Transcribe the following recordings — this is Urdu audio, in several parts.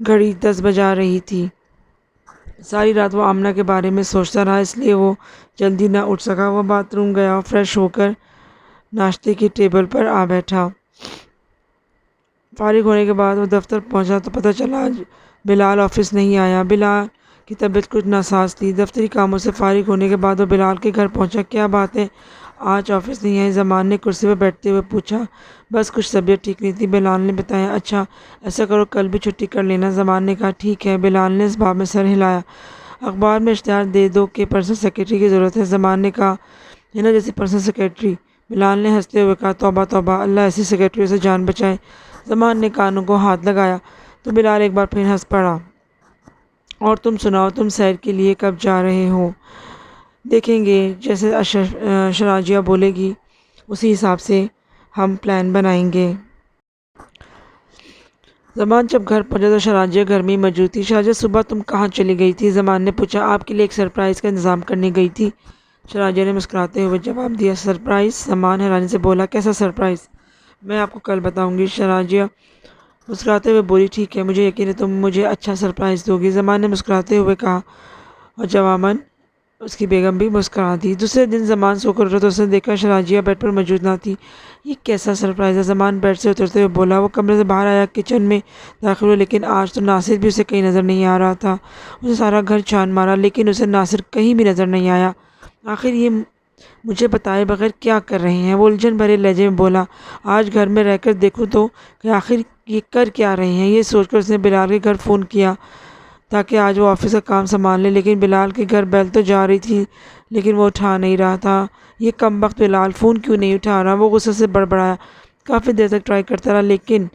گھڑی 10 بجا رہی تھی۔ ساری رات وہ آمنہ کے بارے میں سوچتا رہا، اس لیے وہ جلدی نہ اٹھ سکا۔ وہ باتھ روم گیا اور فریش ہو کر ناشتے کی ٹیبل پر آ بیٹھا۔ فارغ ہونے کے بعد وہ دفتر پہنچا تو پتہ چلا آج بلال آفس نہیں آیا۔ بلال کی طبیعت کچھ ناساز تھی۔ دفتری کاموں سے فارغ ہونے کے بعد وہ بلال کے گھر پہنچا۔ کیا بات ہے، آج آفس نہیں آئی؟ زمان نے کرسی پر بیٹھتے ہوئے پوچھا۔ بس کچھ طبیعت ٹھیک نہیں تھی، بلال نے بتایا۔ اچھا ایسا کرو کل بھی چھٹی کر لینا، زمان نے کہا۔ ٹھیک ہے، بلال نے اس باب میں سر ہلایا۔ اخبار میں اشتہار دے دو کہ پرسنل سیکرٹری کی ضرورت ہے، زمان نے کہا۔ ہنا جیسی پرسنل سیکرٹری؟ بلال نے ہنستے ہوئے کہا۔ توبہ توبہ، اللہ ایسی سیکرٹریوں سے جان بچائے، زمان نے کانوں کو ہاتھ لگایا تو بلال ایک بار پھر ہنس پڑا۔ اور تم سناؤ، تم سیر کے لیے کب جا رہے ہو؟ دیکھیں گے، جیسے شراجیہ بولے گی اسی حساب سے ہم پلان بنائیں گے۔ زمان جب گھر پہنچا تو شراجیہ گھر میں ہی موجود تھی۔ شراجیہ صبح تم کہاں چلی گئی تھی؟ زمان نے پوچھا۔ آپ کے لیے ایک سرپرائز کا انتظام کرنے گئی تھی، شراجیہ نے مسکراتے ہوئے جواب دیا۔ سرپرائز؟ زمان حیرانی سے بولا۔ کیسا سرپرائز؟ میں آپ کو کل بتاؤں گی، شراجیہ مسکراتے ہوئے بولی۔ ٹھیک ہے، مجھے یقین ہے تم مجھے اچھا سرپرائز دو گی، زمان نے مسکراتے ہوئے کہا، اور جواباً اس کی بیگم بھی مسکرا دی۔ دوسرے دن زمان سو کر اٹھا تو اس نے دیکھا شراجیہ بیڈ پر موجود نہ تھی۔ یہ کیسا سرپرائز ہے؟ زمان بیڈ سے اترتے ہوئے بولا۔ وہ کمرے سے باہر آیا، کچن میں داخل ہوا، لیکن آج تو ناصر بھی اسے کہیں نظر نہیں آ رہا تھا۔ اسے سارا گھر چھان مارا لیکن اسے ناصر کہیں بھی نظر نہیں آیا۔ آخر یہ مجھے بتائے بغیر کیا کر رہے ہیں؟ وہ الجھن بھرے لہجے میں بولا۔ آج گھر میں رہ کر دیکھوں تو کہ آخر یہ کر کیا رہے ہیں۔ یہ سوچ کر اس نے بلال کے گھر فون کیا تاکہ آج وہ آفس کا کام سنبھال لے، لیکن بلال کے گھر بیل تو جا رہی تھی لیکن وہ اٹھا نہیں رہا تھا۔ یہ کمبخت بلال فون کیوں نہیں اٹھا رہا؟ وہ غصے سے بڑبڑایا۔ کافی دیر تک ٹرائی کرتا رہا لیکن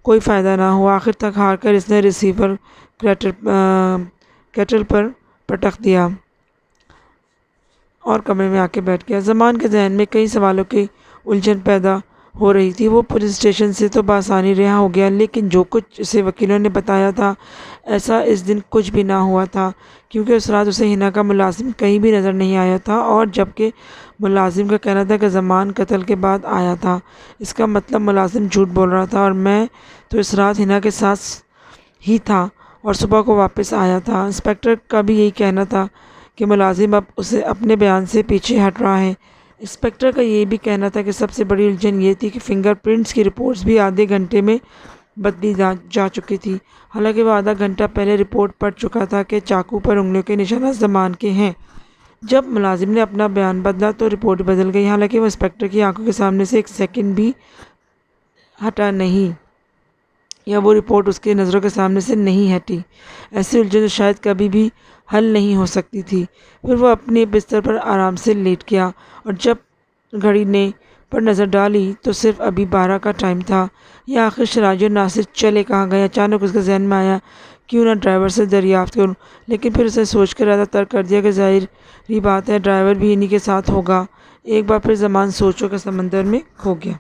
کوئی فائدہ نہ ہوا۔ آخر تک ہار کر اس نے ریسیور کیٹل پر پٹک دیا اور کمرے میں آ کے بیٹھ گیا۔ زمان کے ذہن میں کئی سوالوں کی الجھن پیدا ہو رہی تھی۔ وہ پولیس اسٹیشن سے تو بآسانی رہا ہو گیا لیکن جو کچھ اسے وکیلوں نے بتایا تھا ایسا اس دن کچھ بھی نہ ہوا تھا، کیونکہ اس رات اسے ہنا کا ملازم کہیں بھی نظر نہیں آیا تھا، اور جبکہ ملازم کا کہنا تھا کہ زمان قتل کے بعد آیا تھا، اس کا مطلب ملازم جھوٹ بول رہا تھا، اور میں تو اس رات ہنا کے ساتھ ہی تھا اور صبح کو واپس آیا تھا۔ انسپکٹر کا بھی یہی کہنا تھا کہ ملازم اب اسے اپنے بیان سے پیچھے ہٹ رہا ہے۔ انسپکٹر کا یہ بھی کہنا تھا کہ سب سے بڑی الجھن یہ تھی کہ فنگر پرنٹس کی رپورٹس بھی آدھے گھنٹے میں بدلی جا چکی تھی، حالانکہ وہ آدھا گھنٹہ پہلے رپورٹ پڑھ چکا تھا کہ چاقو پر انگلیوں کے نشانات زمان کے ہیں۔ جب ملازم نے اپنا بیان بدلا تو رپورٹ بدل گئی، حالانکہ وہ انسپکٹر کی آنکھوں کے سامنے سے ایک سیکنڈ بھی ہٹا نہیں، یا وہ رپورٹ اس کی نظروں کے سامنے سے نہیں ہٹی۔ ایسی الجھن شاید کبھی بھی حل نہیں ہو سکتی تھی۔ پھر وہ اپنے بستر پر آرام سے لیٹ گیا اور جب گھڑی نے پر نظر ڈالی تو صرف ابھی 12 کا ٹائم تھا۔ یا آخر شراجیہ ناصر چلے کہاں گئے؟ اچانک اس کے ذہن میں آیا کیوں نہ ڈرائیور سے دریافت کروں، لیکن پھر اسے سوچ کر ارادہ ترک کر دیا کہ ظاہری بات ہے ڈرائیور بھی انہی کے ساتھ ہوگا۔ ایک بار پھر زمان سوچوں کے سمندر میں کھو گیا۔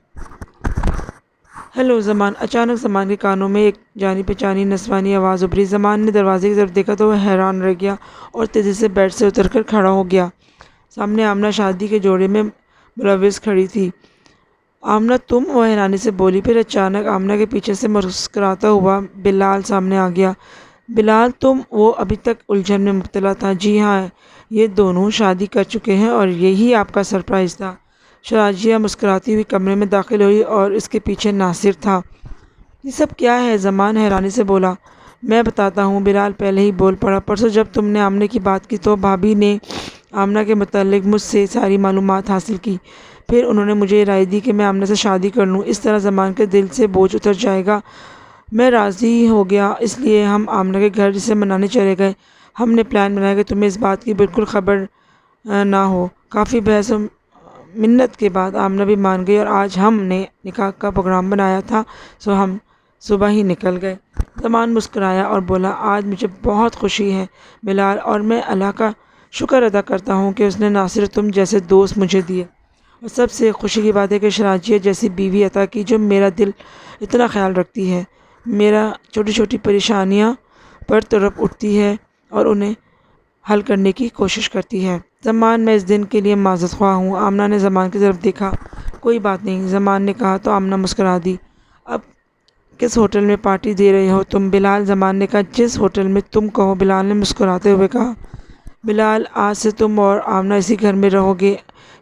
ہیلو زمان! اچانک زمان کے کانوں میں ایک جانی پہچانی نسوانی آواز ابھری۔ زمان نے دروازے کی طرف دیکھا تو وہ حیران رہ گیا اور تیزی سے بیڈ سے اتر کر کھڑا ہو گیا۔ سامنے آمنہ شادی کے جوڑے میں ملوث کھڑی تھی۔ آمنہ تم؟ وہ حیرانی سے بولی۔ پھر اچانک آمنہ کے پیچھے سے مسکراتا ہوا بلال سامنے آ گیا۔ بلال تم؟ وہ ابھی تک الجھن میں مبتلا تھا۔ جی ہاں، یہ دونوں شادی کر چکے ہیں اور یہی آپ کا سرپرائز تھا۔ شراجیہ مسکراتی ہوئی کمرے میں داخل ہوئی اور اس کے پیچھے ناصر تھا۔ یہ سب کیا ہے؟ زمان حیرانی سے بولا۔ میں بتاتا ہوں، بلال پہلے ہی بول پڑا۔ پرسوں جب تم نے آمنہ کی بات کی تو بھابھی نے آمنہ کے متعلق مجھ سے ساری معلومات حاصل کی، پھر انہوں نے مجھے یہ رائے دی کہ میں آمنہ سے شادی کر لوں، اس طرح زمان کے دل سے بوجھ اتر جائے گا۔ میں راضی ہو گیا، اس لیے ہم آمنہ کے گھر اسے منانے چلے گئے۔ ہم نے پلان بنایا کہ تمہیں اس بات کی بالکل خبر نہ ہو۔ کافی بحث و منت کے بعد آمنہ بھی مان گئی اور آج ہم نے نکاح کا پروگرام بنایا تھا سو ہم صبح ہی نکل گئے۔ زمان مسکرایا اور بولا۔ آج مجھے بہت خوشی ہے بلال، اور میں اللہ کا شکر ادا کرتا ہوں کہ اس نے ناصر تم جیسے دوست مجھے دیے، اور سب سے خوشی کی بات ہے کہ شراجیہ جیسی بیوی عطا کی جو میرا دل اتنا خیال رکھتی ہے، میرا چھوٹی چھوٹی پریشانیاں پر تڑپ اٹھتی ہے اور انہیں حل کرنے کی کوشش کرتی ہے۔ زمان میں اس دن کے لیے معذرت خواہ ہوں۔ آمنہ نے زمان کی طرف دیکھا۔ کوئی بات نہیں، زمان نے کہا تو آمنہ مسکرا دی۔ اب کس ہوٹل میں پارٹی دے رہے ہو تم؟ بلال، زمان نے کہا جس ہوٹل میں تم کہو۔ بلال نے مسکراتے ہوئے کہا بلال، آج سے تم اور آمنہ اسی گھر میں رہو گے،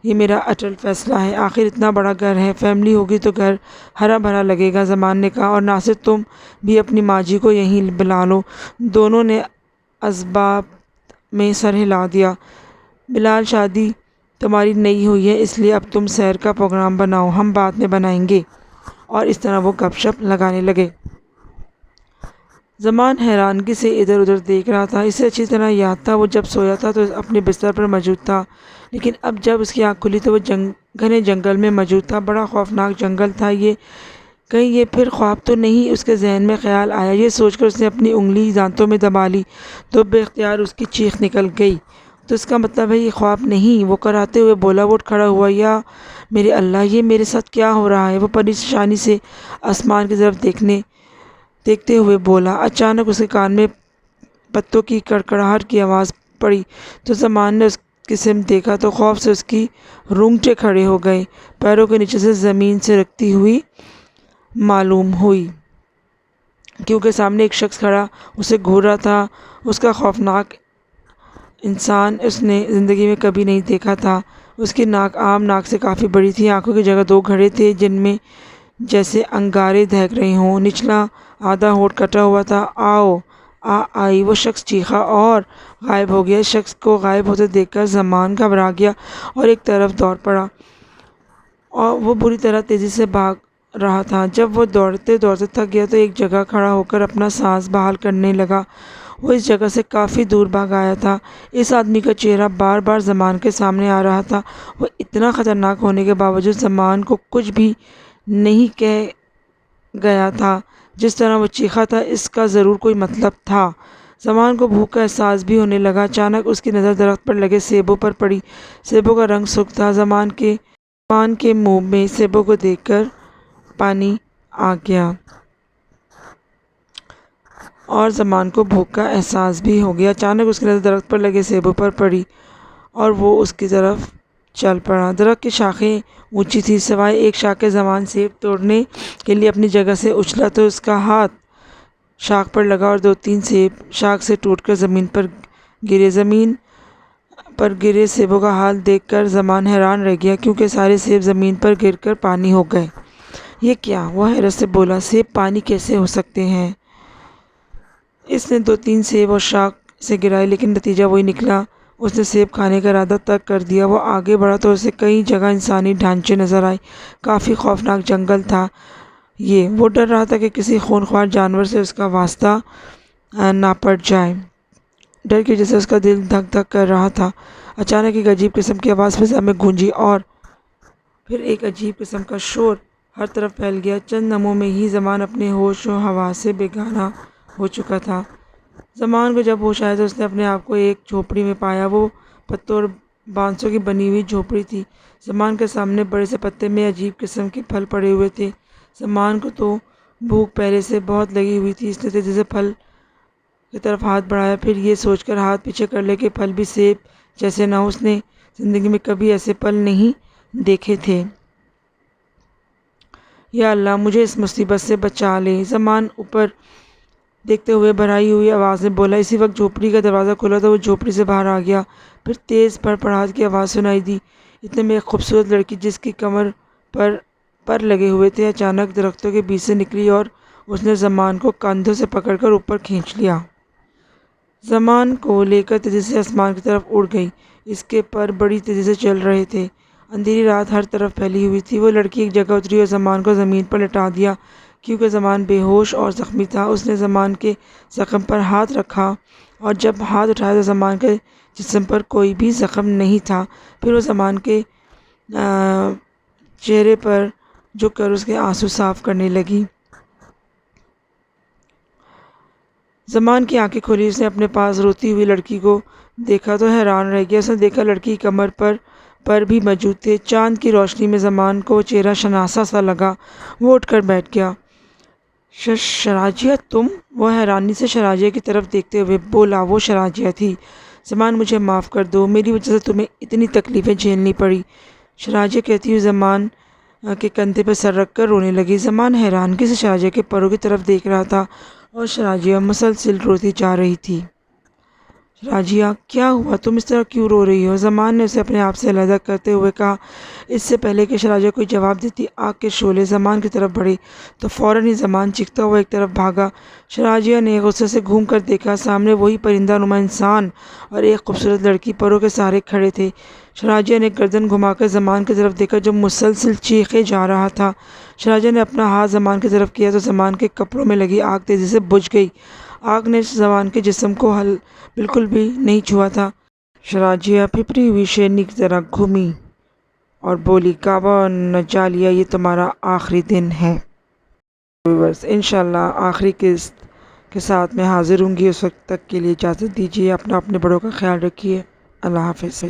یہ میرا اٹل فیصلہ ہے۔ آخر اتنا بڑا گھر ہے، فیملی ہوگی تو گھر ہرا بھرا لگے گا، زمان نے کہا۔ اور ناصر تم بھی اپنی ماں جی کو یہیں بلا لو۔ دونوں نے اسباب میں سر ہلا دیا۔ بلال، شادی تمہاری نہیں ہوئی ہے، اس لیے اب تم سیر کا پروگرام بناؤ، ہم بعد میں بنائیں گے۔ اور اس طرح وہ گپ شپ لگانے لگے۔ زمان حیرانگی سے ادھر ادھر دیکھ رہا تھا۔ اسے اچھی طرح یاد تھا وہ جب سویا تھا تو اپنے بستر پر موجود تھا، لیکن اب جب اس کی آنکھ کھلی تو وہ گھنے جنگل میں موجود تھا۔ بڑا خوفناک جنگل تھا یہ، کہیں یہ پھر خواب تو نہیں؟ اس کے ذہن میں خیال آیا۔ یہ سوچ کر اس نے اپنی انگلی دانتوں میں دبا لی تو بے اختیار اس کی چیخ نکل گئی۔ تو اس کا مطلب ہے یہ خواب نہیں؟ وہ کراتے ہوئے بولا۔ وہ اٹھ کھڑا ہوا۔ یا میرے اللہ، یہ میرے ساتھ کیا ہو رہا ہے؟ وہ پریشانی سے آسمان کی طرف دیکھتے ہوئے بولا۔ اچانک اس کے کان میں پتوں کی کڑکڑاہٹ کی آواز پڑی تو زمان نے اس کی سمت دیکھا تو خوف سے اس کی رونگٹے کھڑے ہو گئے، پیروں کے نیچے سے زمین سے رکھتی ہوئی معلوم ہوئی، کیونکہ سامنے ایک شخص کھڑا اسے گھور رہا تھا۔ اس کا خوفناک انسان اس نے زندگی میں کبھی نہیں دیکھا تھا۔ اس کی ناک عام ناک سے کافی بڑی تھی، آنکھوں کی جگہ دو گھڑے تھے جن میں جیسے انگارے دہک رہے ہوں، نچلا آدھا ہونٹ کٹا ہوا تھا۔ آؤ آئی، وہ شخص چیخا اور غائب ہو گیا۔ اس شخص کو غائب ہوتے دیکھ کر زمان گھبرا گیا اور ایک طرف دوڑ پڑا، اور وہ بری طرح تیزی سے بھاگ رہا تھا۔ جب وہ دوڑتے دوڑتے تھک گیا تو ایک جگہ کھڑا ہو کر اپنا سانس بحال کرنے لگا۔ وہ اس جگہ سے کافی دور بھاگ آیا تھا۔ اس آدمی کا چہرہ بار بار زمان کے سامنے آ رہا تھا۔ وہ اتنا خطرناک ہونے کے باوجود زمان کو کچھ بھی نہیں کہہ گیا تھا۔ جس طرح وہ چیخا تھا اس کا ضرور کوئی مطلب تھا۔ زمان کو بھوک کا احساس بھی ہونے لگا۔ اچانک اس کی نظر درخت پر لگے سیبوں پر پڑی۔ سیبوں کا رنگ سرخ تھا۔ زمان کے منہ میں سیبوں کو دیکھ کر پانی آ گیا اور زمان کو بھوک کا احساس بھی ہو گیا۔ اچانک اس کی نظر درخت پر لگے سیبوں پر پڑی اور وہ اس کی طرف چل پڑا۔ درخت کی شاخیں اونچی تھیں، سوائے ایک شاخ کے۔ زمان سیب توڑنے کے لیے اپنی جگہ سے اچھلا تو اس کا ہاتھ شاخ پر لگا اور دو تین سیب شاخ سے ٹوٹ کر زمین پر گرے۔ زمین پر گرے سیبوں کا حال دیکھ کر زمان حیران رہ گیا، کیونکہ سارے سیب زمین پر گر کر پانی ہو گئے۔ یہ کیا؟ وہ حیرت سے بولا۔ سیب پانی کیسے ہو سکتے ہیں؟ اس نے دو تین سیب اور شاخ سے گرائے، لیکن نتیجہ وہی نکلا۔ اس نے سیب کھانے کا ارادہ ترک کر دیا۔ وہ آگے بڑھا تو اسے کئی جگہ انسانی ڈھانچے نظر آئے۔ کافی خوفناک جنگل تھا یہ۔ وہ ڈر رہا تھا کہ کسی خونخوار جانور سے اس کا واسطہ نہ پڑ جائے۔ ڈر کی وجہ سے اس کا دل دھک دھک کر رہا تھا۔ اچانک ایک عجیب قسم کی آواز فضا میں گونجی اور پھر ایک عجیب قسم کا شور ہر طرف پھیل گیا۔ چند لمحوں میں ہی زمان اپنے ہوش و حواس سے بیگانہ ہو چکا تھا۔ زمان کو جب ہوش آیا تو اس نے اپنے آپ کو ایک جھوپڑی میں پایا۔ وہ پتوں اور بانسوں کی بنی ہوئی جھوپڑی تھی۔ زمان کے سامنے بڑے سے پتے میں عجیب قسم کے پھل پڑے ہوئے تھے۔ زمان کو تو بھوک پہلے سے بہت لگی ہوئی تھی۔ اس نے تیزی سے پھل کی طرف ہاتھ بڑھایا، پھر یہ سوچ کر ہاتھ پیچھے کر لیا کہ پھل بھی سیب جیسے نہ ہو۔ اس نے زندگی میں کبھی ایسے پھل نہیں دیکھے تھے۔ یا اللہ، مجھے اس مصیبت سے بچا لے، زمان اوپر دیکھتے ہوئے بھرائی ہوئی آواز میں بولا۔ اسی وقت جھوپڑی کا دروازہ کھلا تو وہ جھوپڑی سے باہر آ گیا۔ پھر تیز پڑپڑاہٹ کی آواز سنائی دی۔ اتنے میں ایک خوبصورت لڑکی جس کی کمر پر لگے ہوئے تھے اچانک درختوں کے بیچ سے نکلی اور اس نے زمان کو کندھوں سے پکڑ کر اوپر کھینچ لیا۔ زمان کو لے کر تیزی سے آسمان کی طرف اڑ گئی۔ اس کے پر بڑی تیزی سے چل رہے تھے۔ اندھیری رات ہر طرف پھیلی ہوئی تھی۔ وہ لڑکی ایک جگہ اتری اور زمان کو زمین پر لٹا دیا۔ کیونکہ زمان بے ہوش اور زخمی تھا، اس نے زمان کے زخم پر ہاتھ رکھا اور جب ہاتھ اٹھایا تو زمان کے جسم پر کوئی بھی زخم نہیں تھا۔ پھر وہ زمان کے چہرے پر جھک کر اس کے آنسو صاف کرنے لگی۔ زمان کی آنکھیں کھلی۔ اس نے اپنے پاس روتی ہوئی لڑکی کو دیکھا تو حیران رہ گیا۔ اس نے دیکھا لڑکی کی کمر پر بھی موجود تھے۔ چاند کی روشنی میں زمان کو وہ چہرہ شناسا سا لگا۔ وہ اٹھ کر بیٹھ گیا۔ شراجیہ تم؟ وہ حیرانی سے شراجیہ کی طرف دیکھتے ہوئے بولا۔ وہ شراجیہ تھی۔ زمان، مجھے معاف کر دو، میری وجہ سے تمہیں اتنی تکلیفیں جھیلنی پڑی۔ شراجیہ کہتی ہوئی زمان کے کندھے پر سر رکھ کر رونے لگی۔ زمان حیرانگی سے شراجیہ کے پروں کی طرف دیکھ رہا تھا اور شراجیہ مسلسل روتی جا رہی تھی۔ شراجیہ، کیا ہوا؟ تم اس طرح کیوں رو رہی ہو؟ زمان نے اسے اپنے آپ سے علیحدہ کرتے ہوئے کہا۔ اس سے پہلے کہ شراجیہ کوئی جواب دیتی، آگ کے شعلے زمان کی طرف بڑھے تو فوراً ہی زمان چیختا ہوا ایک طرف بھاگا۔ شراجیہ نے غصے سے گھوم کر دیکھا، سامنے وہی پرندہ نما انسان اور ایک خوبصورت لڑکی پروں کے سہارے کھڑے تھے۔ شراجیہ نے گردن گھما کر زمان کی طرف دیکھا جو مسلسل چیخے جا رہا تھا۔ شراجیہ نے اپنا ہاتھ زمان کی طرف کیا تو زمان کے کپڑوں میں لگی آگ تیزی سے بجھ گئی۔ آگ نے زمان کے جسم کو بالکل بھی نہیں چھوا تھا۔ شراجیہ پھپھری ہوئی شیرنی کی طرح گھومی اور بولی، کعبہ نجالیہ، یہ تمہارا آخری دن ہے۔ ویورز، انشاءاللہ آخری قسط کے ساتھ میں حاضر ہوں گی۔ اس وقت تک کے لیے اجازت دیجیے۔ اپنے بڑوں کا خیال رکھیے۔ اللہ حافظ۔